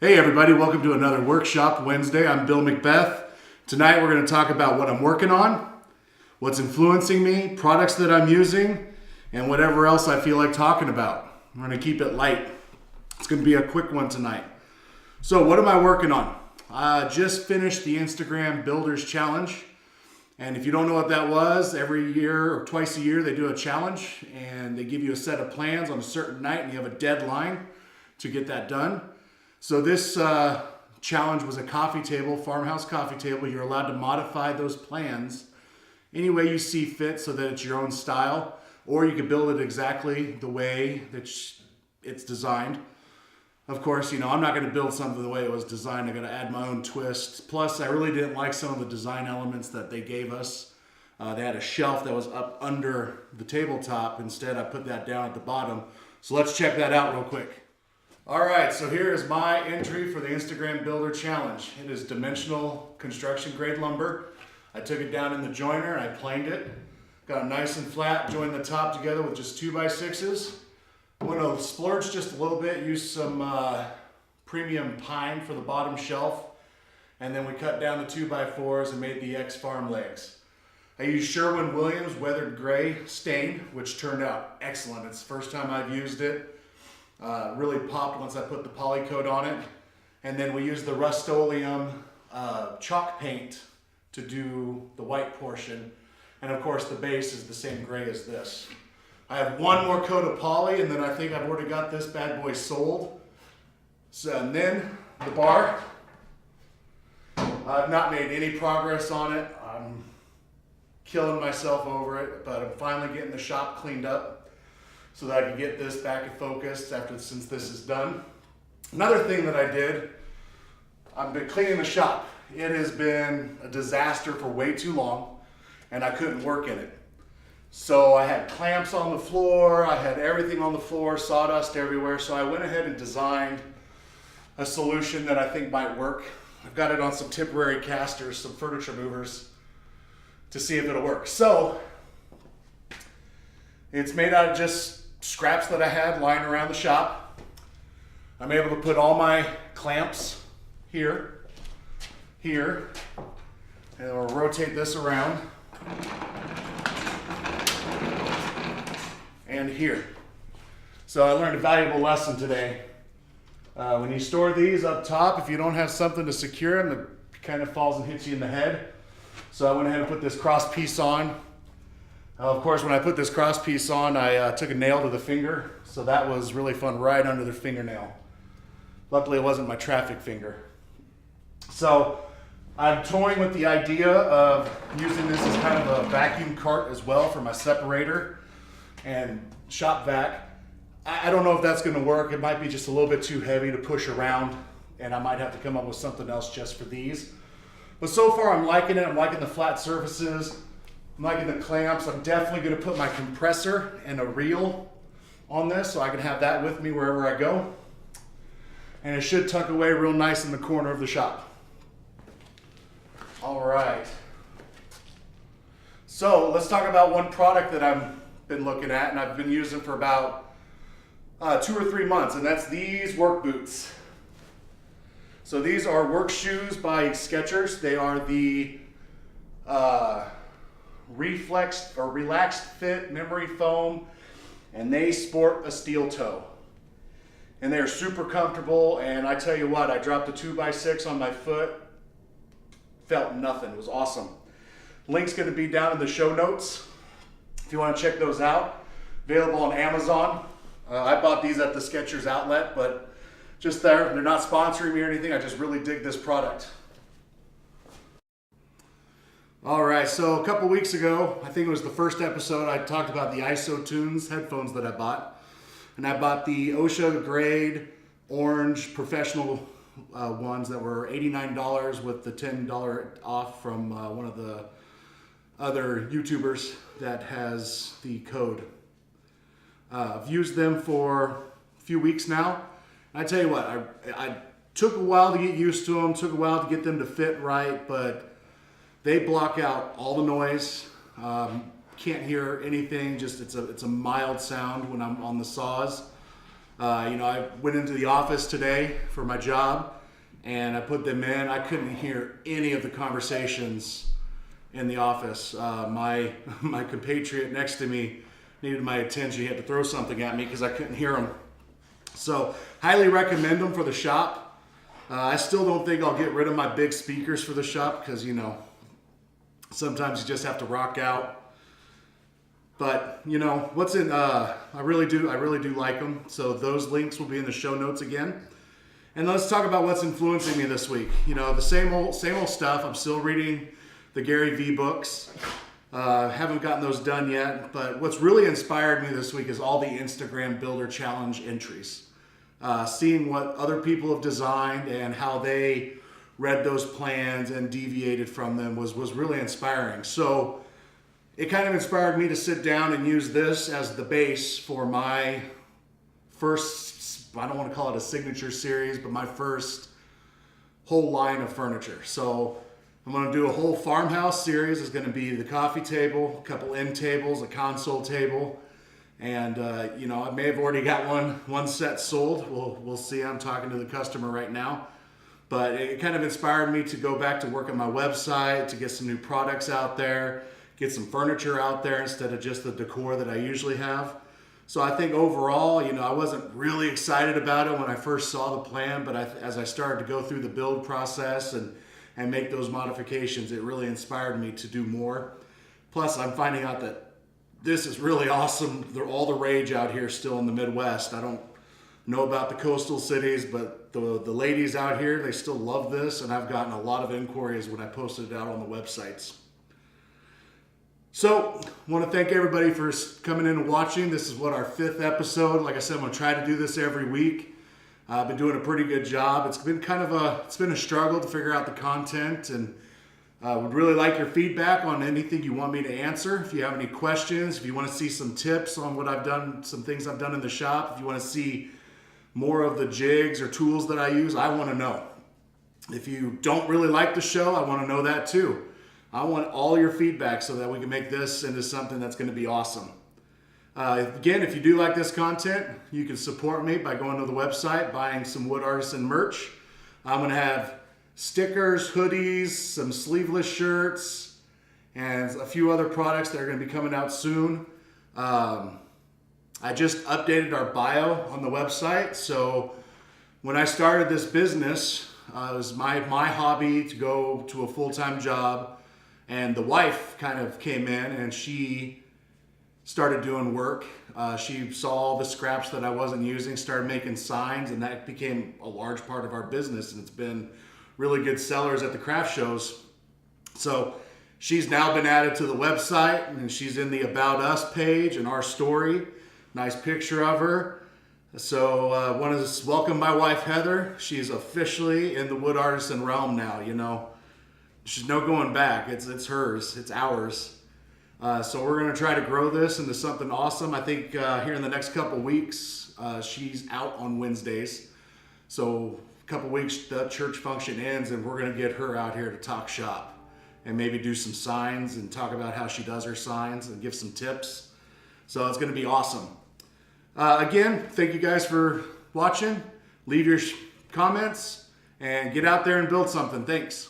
Hey everybody, welcome to another Workshop Wednesday. I'm Bill Macbeth. Tonight we're going to talk about what I'm working on, what's influencing me, products that I'm using, and whatever else I feel like talking about. I'm going to keep it light. It's going to be a quick one tonight. So what am I working on? I just finished the Instagram Builders Challenge. And if you don't know what that was, every year or twice a year they do a challenge and they give you a set of plans on a certain night and you have a deadline to get that done. So this challenge was a coffee table, farmhouse coffee table. You're allowed to modify those plans any way you see fit so that it's your own style, or you can build it exactly the way that it's designed. Of course, I'm not going to build something the way it was designed. I got to add my own twist. Plus, I really didn't like some of the design elements that they gave us. They had a shelf that was up under the tabletop. Instead, I put that down at the bottom. So let's check that out real quick. All right, so here is my entry for the Instagram Builder Challenge. It is dimensional construction grade lumber. I took it down in the joiner and I planed it. Got it nice and flat, joined the top together with just 2x6s. I'm going to splurge just a little bit, use some premium pine for the bottom shelf, and then we cut down the 2x4s and made the X-Farm legs. I used Sherwin-Williams weathered gray stain, which turned out excellent. It's the first time I've used it. Really popped once I put the poly coat on it. And then we used the Rust-Oleum chalk paint to do the white portion. And of course the base is the same gray as this. I have one more coat of poly and then I think I've already got this bad boy sold. So, and then the bar. I've not made any progress on it. I'm killing myself over it, but I'm finally getting the shop cleaned up so that I can get this back in focus since this is done. Another thing that I did, I've been cleaning the shop. It has been a disaster for way too long and I couldn't work in it. So I had clamps on the floor, I had everything on the floor, sawdust everywhere. So I went ahead and designed a solution that I think might work. I've got it on some temporary casters, some furniture movers, to see if it'll work. So it's made out of just scraps that I had lying around the shop. I'm able to put all my clamps here, and I'll rotate this around, and here. So I learned a valuable lesson today. When you store these up top, if you don't have something to secure them, it kind of falls and hits you in the head. So I went ahead and put this cross piece on. Of course, when I put this cross piece on, I took a nail to the finger, so that was really fun, right under the fingernail. Luckily, it wasn't my traffic finger. So I'm toying with the idea of using this as kind of a vacuum cart as well for my separator and shop vac. I don't know if that's going to work. It might be just a little bit too heavy to push around, and I might have to come up with something else just for these. But so far, I'm liking it. I'm liking the flat surfaces. I'm liking the clamps. I'm definitely going to put my compressor and a reel on this so I can have that with me wherever I go. And it should tuck away real nice in the corner of the shop. All right. So let's talk about one product that I've been looking at and I've been using for about 2 or 3 months, and that's these work boots. So these are work shoes by Skechers. They are the reflexed or relaxed fit memory foam, and they sport a steel toe. And they're super comfortable, and I tell you what, I dropped a 2x6 on my foot, felt nothing. It was awesome. Link's going to be down in the show notes if you want to check those out. Available on Amazon. I bought these at the Skechers outlet, but just there, they're not sponsoring me or anything. I just really dig this product. All right, so a couple weeks ago, I think it was the first episode, I talked about the ISO Tunes headphones that I bought. And I bought the OSHA grade orange professional ones that were $89 with the $10 off from one of the other YouTubers that has the code. I've used them for a few weeks now. And I tell you what, I took a while to get used to them, took a while to get them to fit right, but they block out all the noise. Can't hear anything, just it's a mild sound when I'm on the saws. I went into the office today for my job, and I put them in. I couldn't hear any of the conversations in the office. My compatriot next to me needed my attention. He had to throw something at me because I couldn't hear him. So highly recommend them for the shop. I still don't think I'll get rid of my big speakers for the shop because, sometimes you just have to rock out. But, I really do like them. So those links will be in the show notes again. And let's talk about what's influencing me this week. The same old stuff. I'm still reading the Gary V books. Haven't gotten those done yet, but what's really inspired me this week is all the Instagram Builder Challenge entries. Seeing what other people have designed and how they read those plans and deviated from them was really inspiring. So it kind of inspired me to sit down and use this as the base for my first, I don't want to call it a signature series, but my first whole line of furniture. So I'm going to do a whole farmhouse series. It's going to be the coffee table, a couple end tables, a console table, and I may have already got one set sold. We'll see. I'm talking to the customer right now, but it kind of inspired me to go back to work on my website, to get some new products out there, get some furniture out there instead of just the decor that I usually have. So I think overall, I wasn't really excited about it when I first saw the plan, but as I started to go through the build process and make those modifications, it really inspired me to do more. Plus, I'm finding out that this is really awesome. They're all the rage out here still in the Midwest. I don't know about the coastal cities, but the ladies out here, they still love this, and I've gotten a lot of inquiries when I posted it out on the websites. So, I want to thank everybody for coming in and watching. This is our 5th episode. Like I said, I'm going to try to do this every week. I've been doing a pretty good job. It's been it's been a struggle to figure out the content, and would really like your feedback on anything you want me to answer. If you have any questions, if you want to see some tips on what I've done, some things I've done in the shop, if you want to see more of the jigs or tools that I use, I want to know. If you don't really like the show, I want to know that too. I want all your feedback so that we can make this into something that's going to be awesome. Again, if you do like this content, you can support me by going to the website, buying some Wood Artisan merch. I'm going to have stickers, hoodies, some sleeveless shirts, and a few other products that are going to be coming out soon. I just updated our bio on the website. So when I started this business, it was my hobby to go to a full-time job, and the wife kind of came in and she started doing work. She saw all the scraps that I wasn't using, started making signs, and that became a large part of our business, and it's been really good sellers at the craft shows. So she's now been added to the website, and she's in the About Us page and our story. Nice picture of her. So I want to welcome my wife, Heather. She's officially in the Wood Artisan realm now. She's no going back. It's hers. It's ours. So we're going to try to grow this into something awesome. I think here in the next couple weeks, she's out on Wednesdays. So a couple weeks, the church function ends, and we're going to get her out here to talk shop and maybe do some signs and talk about how she does her signs and give some tips. So it's going to be awesome. Again, thank you guys for watching. Leave your comments and get out there and build something. Thanks.